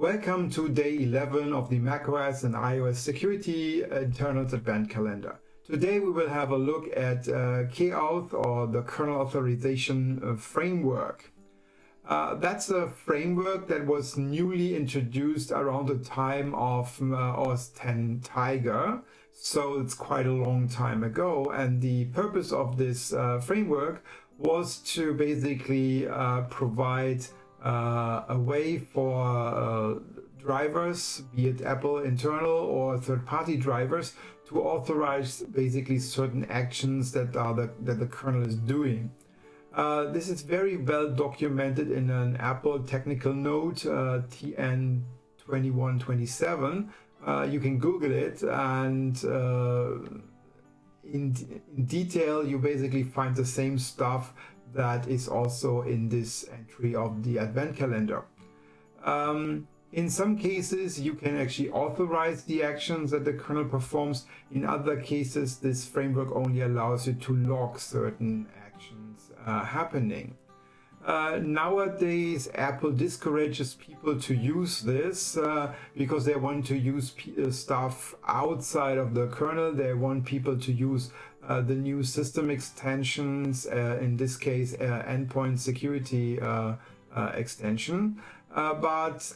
Welcome to day 11 of the macOS and iOS security internals advent calendar. Today we will have a look at KAUTH, or the Kernel Authorization framework. That's a framework that was newly introduced around the time of OS 10 Tiger, so it's quite a long time ago, and the purpose of this framework was to basically provide a way for drivers, be it Apple internal or third-party drivers, to authorize basically certain actions that the kernel is doing. This is very well documented in an Apple technical note, TN 2127. You can Google it, and in detail you basically find the same stuff that is also in this entry of the advent calendar. In some cases you can actually authorize the actions that the kernel performs. In other cases this framework only allows you to log certain actions happening. Nowadays Apple discourages people to use this because they want to use stuff outside of the kernel. They want people to use the new system extensions, in this case endpoint security extension, but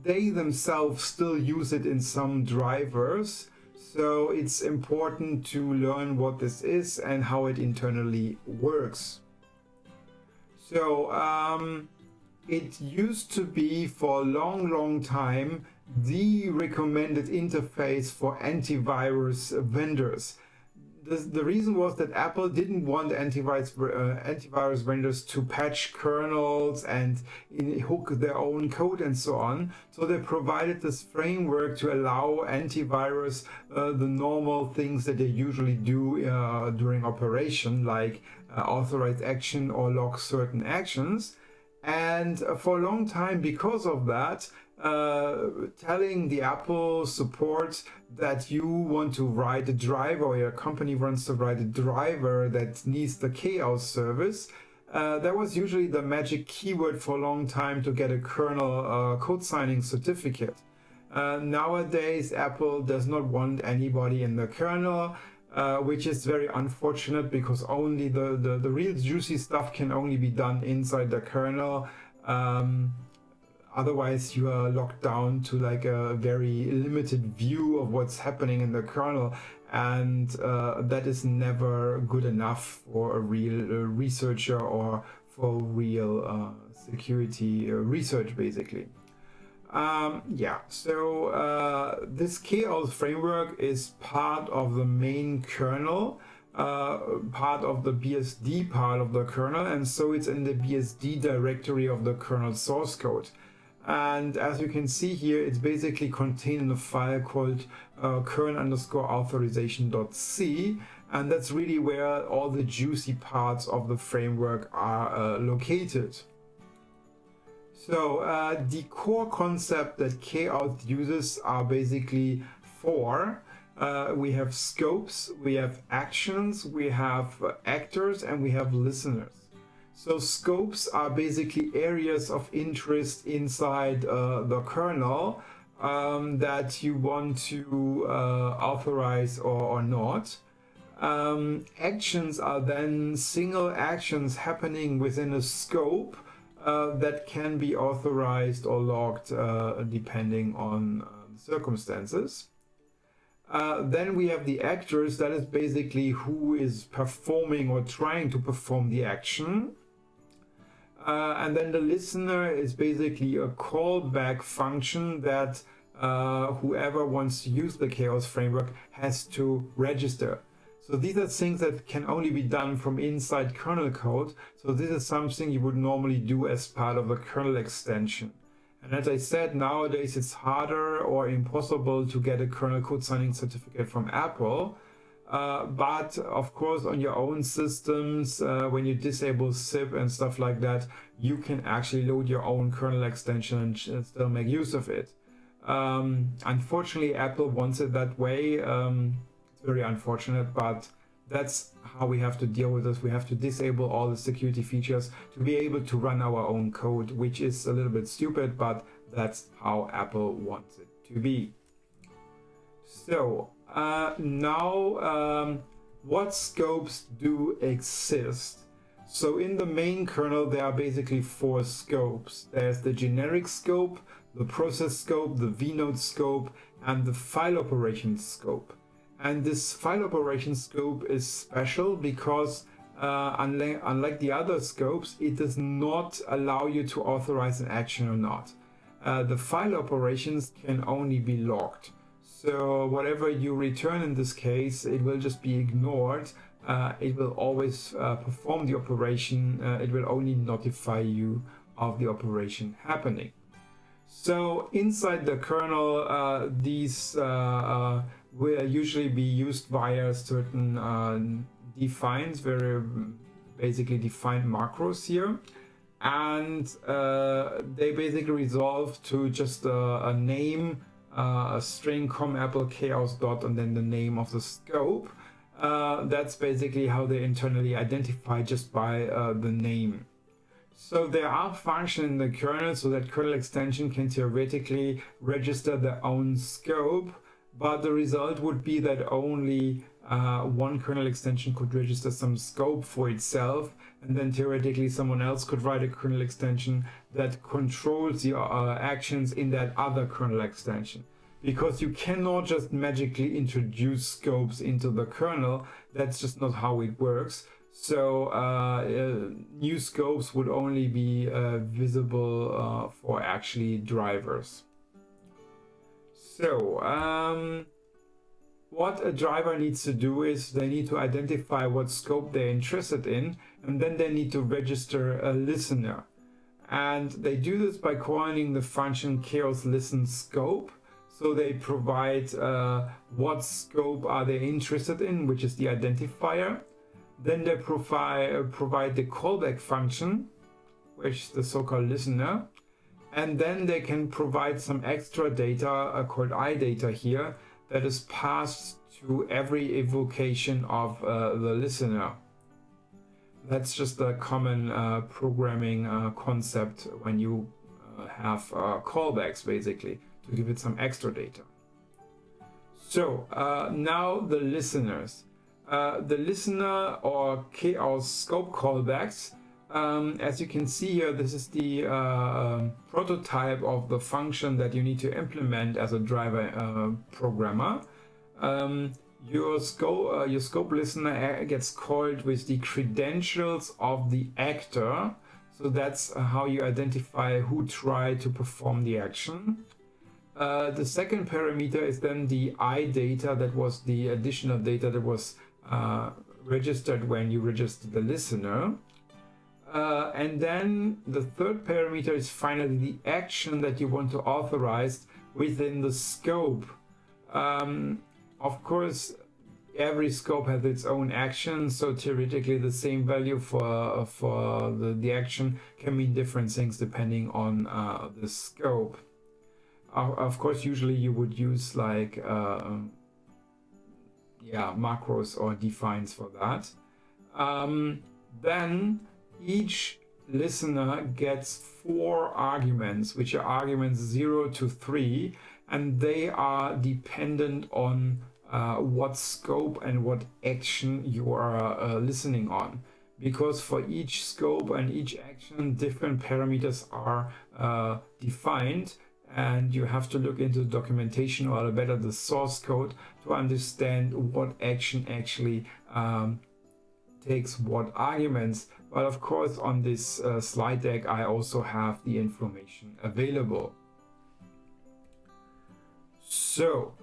they themselves still use it in some drivers. So it's important to learn what this is and how it internally works. So it used to be for a long time the recommended interface for antivirus vendors. The reason was that Apple didn't want antivirus vendors to patch kernels and hook their own code and so on. So they provided this framework to allow antivirus the normal things that they usually do during operation, like authorize action or log certain actions. And for a long time, because of that, telling the Apple support that you want to write a driver, or your company wants to write a driver that needs the KAUTH service, that was usually the magic keyword for a long time to get a kernel code signing certificate. Nowadays Apple does not want anybody in the kernel, which is very unfortunate, because only the real juicy stuff can only be done inside the kernel. Otherwise you are locked down to like a very limited view of what's happening in the kernel, and that is never good enough for a real researcher or for real security research basically. So this KAUTH framework is part of the main kernel, part of the BSD part of the kernel, and so it's in the BSD directory of the kernel source code. And as you can see here, it's basically contained in a file called kernel_authorization.c, and that's really where all the juicy parts of the framework are located. So the core concept that KAUTH uses are basically four. We have scopes, we have actions, we have actors, and we have listeners. So scopes are basically areas of interest inside the kernel that you want to authorize or not. Actions are then single actions happening within a scope that can be authorized or logged depending on circumstances. Then we have the actors, that is basically who is performing or trying to perform the action. And then the listener is basically a callback function that whoever wants to use the KAUTH framework has to register. So these are things that can only be done from inside kernel code. So this is something you would normally do as part of a kernel extension. And as I said, nowadays it's harder or impossible to get a kernel code signing certificate from Apple. But of course on your own systems, when you disable zip and stuff like that, you can actually load your own kernel extension and still make use of it. Unfortunately Apple wants it that way. It's very unfortunate, but that's how we have to deal with this. We have to disable all the security features to be able to run our own code, which is a little bit stupid, but That's how Apple wants it to be. So now what scopes do exist? So in the main kernel there are basically 4 scopes. There's the generic scope, the process scope, the vnode scope, and the file operation scope. And this file operation scope is special because unlike the other scopes, it does not allow you to authorize an action or not. The file operations can only be logged. So whatever you return in this case, it will just be ignored. It will always perform the operation. It will only notify you of the operation happening. So inside the kernel, these will usually be used via certain defines, very basically defined macros here. And they basically resolve to just a name, a string apple KAUTH dot and then the name of the scope. That's basically how they internally identify just by the name. So there are functions in the kernel so that kernel extension can theoretically register their own scope, but the result would be that only one kernel extension could register some scope for itself, and then theoretically someone else could write a kernel extension that controls the actions in that other kernel extension. Because you cannot just magically introduce scopes into the kernel, that's just not how it works. So new scopes would only be visible for actually drivers. So what a driver needs to do is they need to identify what scope they're interested in, and then they need to register a listener. And they do this by calling the function KAUTH listen scope. So they provide what scope are they interested in, which is the identifier. Then they provide the callback function, which is the so-called listener. And then they can provide some extra data called iData here that is passed to every evocation of the listener. That's just a common programming concept when you have callbacks, basically, to give it some extra data. So now the listeners. The listener or KAUTH scope callbacks. As you can see here, this is the prototype of the function that you need to implement as a driver programmer. Your scope listener gets called with the credentials of the actor. So that's how you identify who tried to perform the action. The second parameter is then the iData, that was the additional data that was registered when you registered the listener. And then the third parameter is finally the action that you want to authorize within the scope. Of course, every scope has its own action, so theoretically the same value for the action can mean different things depending on the scope. Of course, usually you would use like macros or defines for that. Then each listener gets 4 arguments, which are arguments 0 to 3, and they are dependent on what scope and what action you are listening on. Because for each scope and each action, different parameters are defined, and you have to look into the documentation, or better the source code, to understand what action actually takes what arguments. But of course, on this slide deck, I also have the information available. So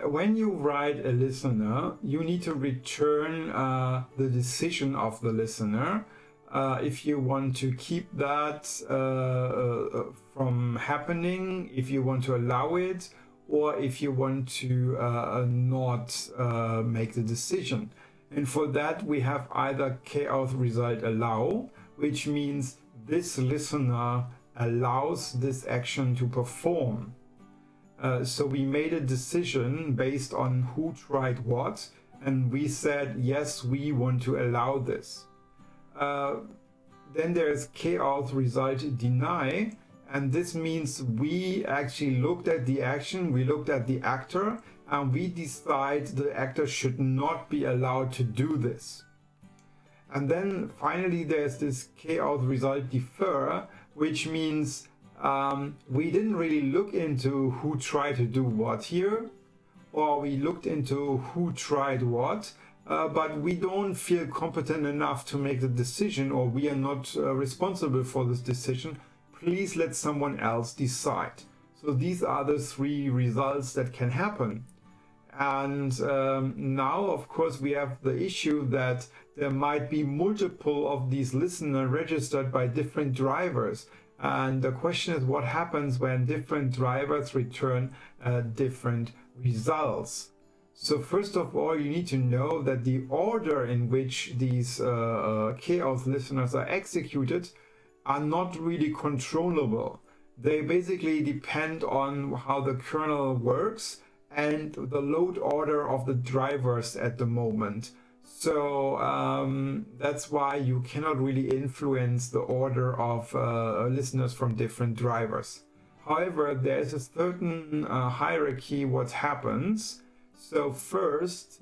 when you write a listener, you need to return the decision of the listener. If you want to keep that from happening, if you want to allow it, or if you want to not make the decision. And for that, we have either KAUTH result allow, which means this listener allows this action to perform. So we made a decision based on who tried what, and we said, yes, we want to allow this. Then there's KAUTH result deny, And this means we actually looked at the action, we looked at the actor, and we decide the actor should not be allowed to do this. And then finally there's this KAUTH result defer, which means we didn't really look into who tried to do what here, or we looked into who tried what, but we don't feel competent enough to make the decision, or we are not responsible for this decision. Please let someone else decide. So these are the three results that can happen. And now, of course, we have the issue that there might be multiple of these listeners registered by different drivers. And the question is, what happens when different drivers return different results? So first of all, you need to know that the order in which these KAUTH listeners are executed are not really controllable. They basically depend on how the kernel works and the load order of the drivers at the moment. So that's why you cannot really influence the order of listeners from different drivers. However, there's a certain hierarchy what happens. So first,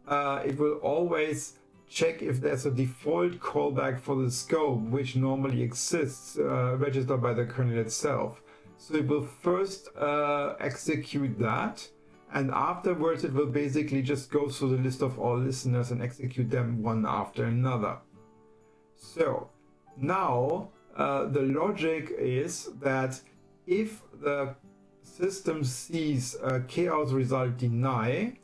it will always check if there's a default callback for the scope, which normally exists, registered by the kernel itself. So it will first execute that, and afterwards it will basically just go through the list of all listeners and execute them one after another. So now the logic is that if the system sees a KAUTH result deny,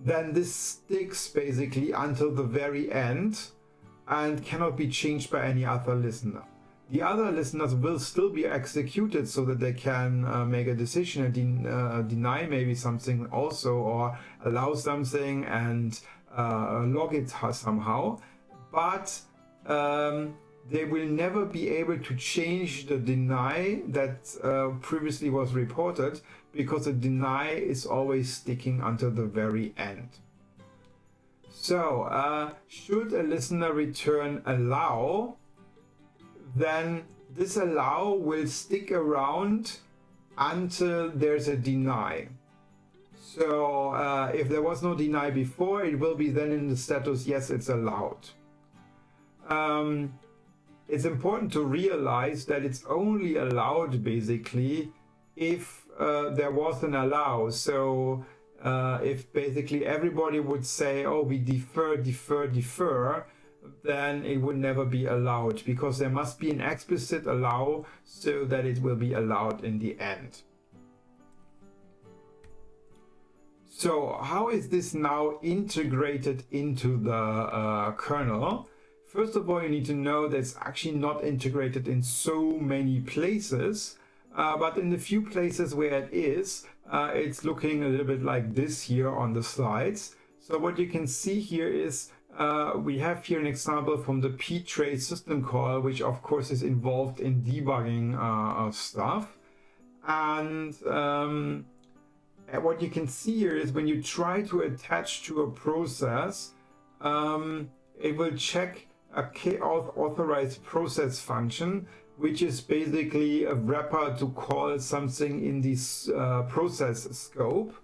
then this sticks basically until the very end and cannot be changed by any other listener. The other listeners will still be executed so that they can make a decision and deny maybe something also, or allow something and log it somehow. But they will never be able to change the deny that previously was reported, because the deny is always sticking until the very end. So should a listener return allow, then this allow will stick around until there's a deny. So if there was no deny before, it will be then in the status yes, it's allowed. It's important to realize that it's only allowed basically if there was an allow. So if basically everybody would say, oh, we defer, then it would never be allowed, because there must be an explicit allow so that it will be allowed in the end. So how is this now integrated into the kernel? First of all, you need to know that it's actually not integrated in so many places, but in the few places where it is, it's looking a little bit like this here on the slides. So what you can see here is we have here an example from the ptrace system call, which of course is involved in debugging stuff. And what you can see here is when you try to attach to a process, it will check a KAUTH authorized process function, which is basically a wrapper to call something in this process scope.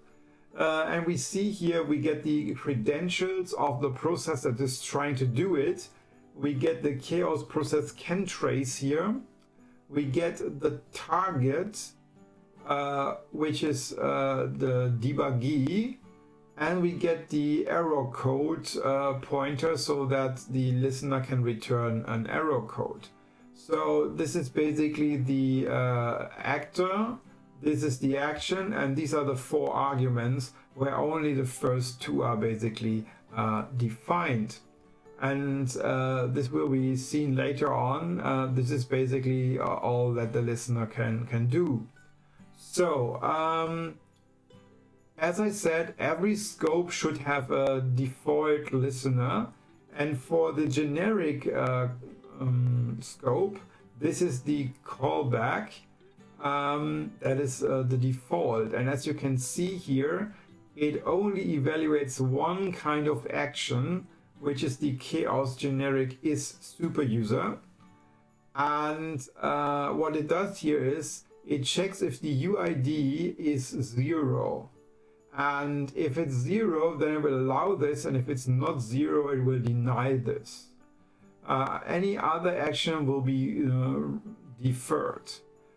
And we see here we get the credentials of the process that is trying to do it. We get the KAUTH process can trace here. We get the target, which is the debuggee. And we get the error code pointer so that the listener can return an error code. So this is basically the actor, this is the action, and these are the four arguments where only the first two are basically defined. And this will be seen later on. This is basically all that the listener can do. So as I said, every scope should have a default listener, and for the generic scope, this is the callback, that is the default. And as you can see here, it only evaluates one kind of action, which is the KAUTH generic is super user. And what it does here is it checks if the UID is 0. And if it's 0, then it will allow this, and if it's not 0, it will deny this. Any other action will be deferred.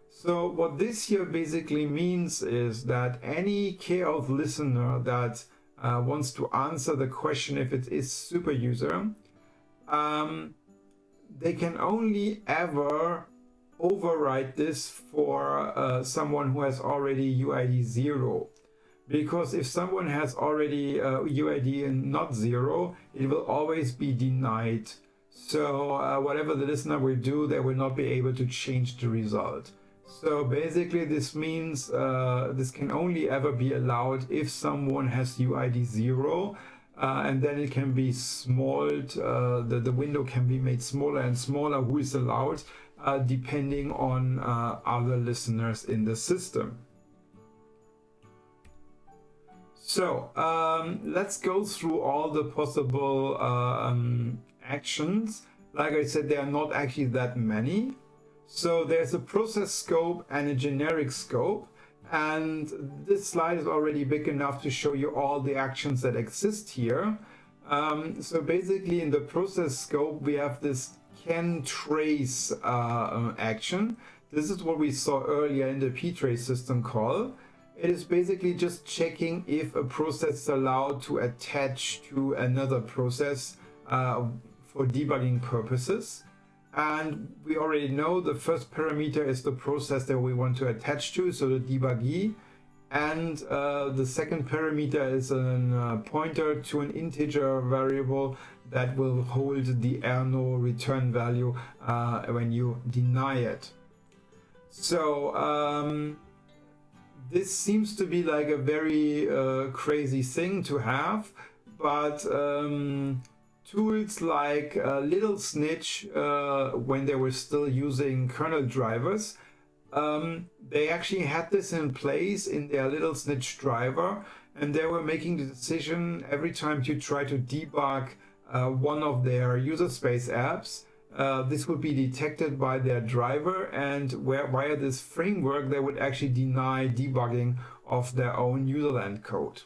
So what this here basically means is that any KAUTH listener that wants to answer the question if it is super user, they can only ever override this for someone who has already UID 0. Because if someone has already UID not 0, it will always be denied. So whatever the listener will do, they will not be able to change the result. So basically this means this can only ever be allowed if someone has UID 0, and then it can be smalled, the window can be made smaller and smaller who is allowed, depending on other listeners in the system. So let's go through all the possible actions. Like I said, there are not actually that many. So there's a process scope and a generic scope. And this slide is already big enough to show you all the actions that exist here. So basically in the process scope, we have this can trace action. This is what we saw earlier in the ptrace system call. It is basically just checking if a process is allowed to attach to another process for debugging purposes. And we already know the first parameter is the process that we want to attach to, so the debuggee. And the second parameter is a pointer to an integer variable that will hold the no return value when you deny it. So this seems to be like a very crazy thing to have, but tools like Little Snitch, when they were still using kernel drivers, they actually had this in place in their Little Snitch driver, and they were making the decision every time to try to debug one of their user space apps. This would be detected by their driver, and via this framework they would actually deny debugging of their own userland code.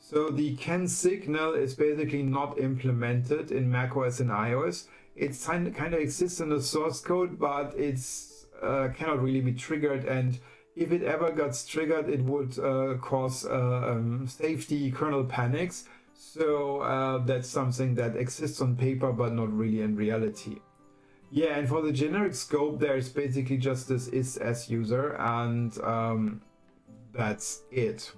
So the can signal is basically not implemented in macOS and iOS. It kind of exists in the source code, but it's cannot really be triggered, and if it ever gets triggered, it would cause safety kernel panics. So that's something that exists on paper, but not really in reality. Yeah, and for the generic scope, there's basically just this is as user, and that's it.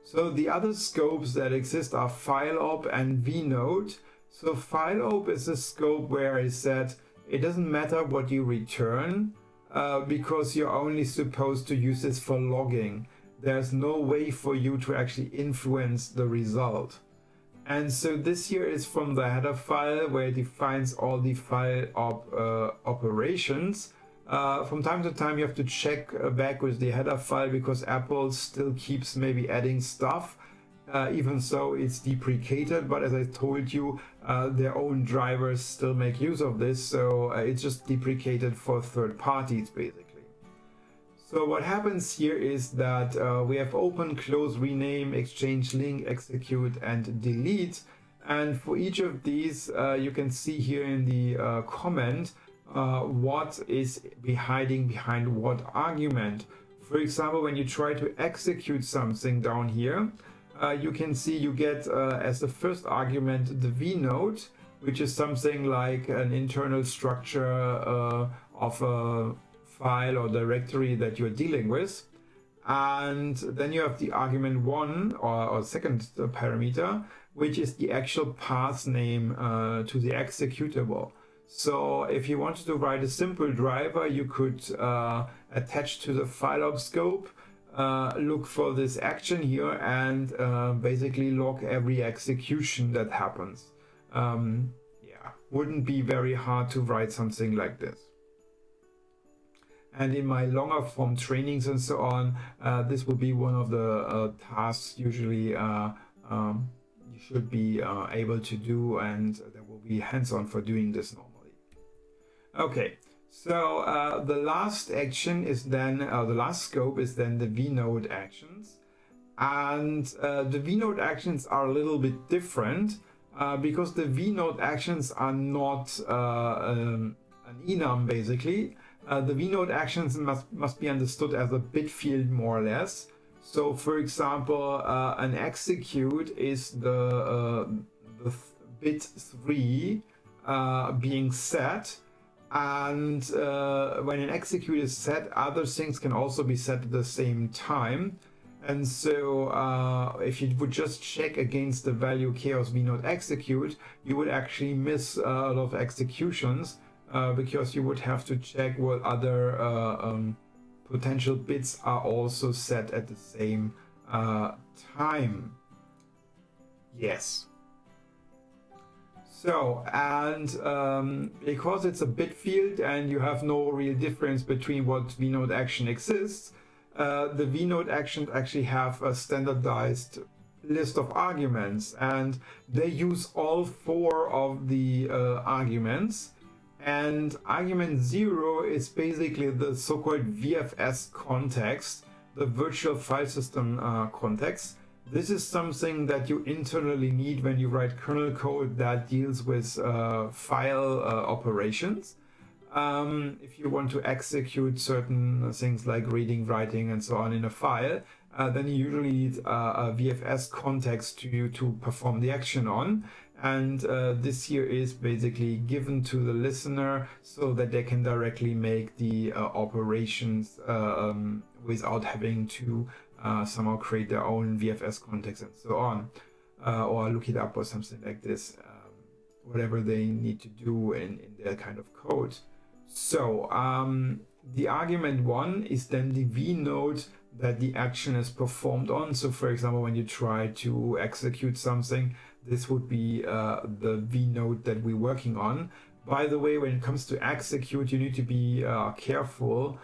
So the other scopes that exist are fileop and vnode. So fileop is a scope where I said it doesn't matter what you return, because you're only supposed to use this for logging. There's no way for you to actually influence the result. And so this here is from the header file, where it defines all the file operations. From time to time you have to check back with the header file, because Apple still keeps maybe adding stuff, even so it's deprecated, but as I told you, their own drivers still make use of this, so it's just deprecated for third parties basically. So what happens here is that we have open, close, rename, exchange, link, execute, and delete. And for each of these, you can see here in the comment what is hiding behind what argument. For example, when you try to execute something down here, you can see you get as the first argument the vnode, which is something like an internal structure of a file or directory that you're dealing with. And then you have the argument 1 or second parameter, which is the actual path name to the executable. So if you wanted to write a simple driver, you could attach to the fileop scope, look for this action here, and basically log every execution that happens. Yeah, wouldn't be very hard to write something like this. And in my longer form trainings and so on, this will be one of the tasks usually you should be able to do, and there will be hands-on for doing this normally. Okay, so the last action is then, the last scope is then the vnode actions. And the vnode actions are a little bit different because the vnode actions are not an enum basically. The vnode actions must be understood as a bit field more or less. So for example, an execute is the bit 3 being set, and when an execute is set, other things can also be set at the same time. And so if you would just check against the value chaos vnode execute, you would actually miss a lot of executions because you would have to check what other potential bits are also set at the same time. Yes. So, and because it's a bit field and you have no real difference between what vnode action exists, the vnode actions actually have a standardized list of arguments, and they use all 4 of the arguments. And argument 0 is basically the so-called VFS context, the virtual file system context. This is something that you internally need when you write kernel code that deals with file operations. If you want to execute certain things like reading, writing, and so on in a file, then you usually need a VFS context to perform the action on. And this here is basically given to the listener so that they can directly make the operations without having to somehow create their own VFS context and so on, or look it up or something like this, whatever they need to do in their kind of code. So the argument 1 is then the vnode that the action is performed on. So for example, when you try to execute something, this would be the vnode that we're working on. By the way, when it comes to execute, you need to be careful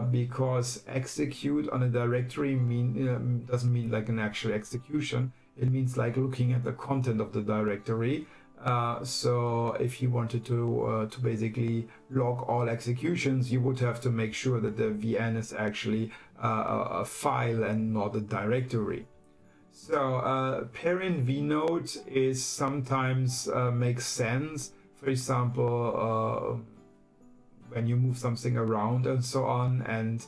because execute on a directory doesn't mean like an actual execution. It means like looking at the content of the directory. So if you wanted to basically log all executions, you would have to make sure that the VN is actually a file and not a directory. So parent vnode is sometimes makes sense. For example, when you move something around and so on. And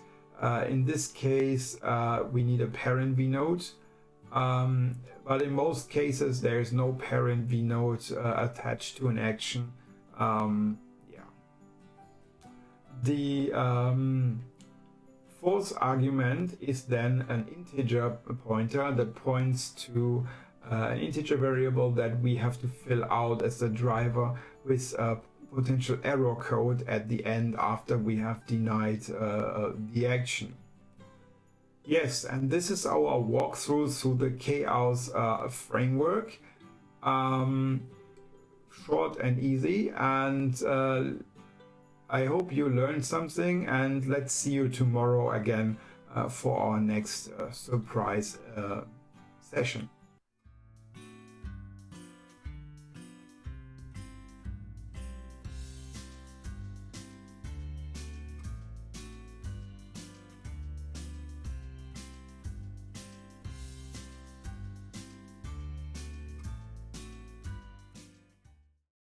in this case, we need a parent vnode. But in most cases, there is no parent vnode attached to an action. Yeah. The fourth argument is then an integer pointer that points to an integer variable that we have to fill out as the driver with potential error code at the end after we have denied the action. Yes, and this is our walkthrough through the KAUTH framework. Short and easy, and I hope you learned something, and let's see you tomorrow again for our next surprise session.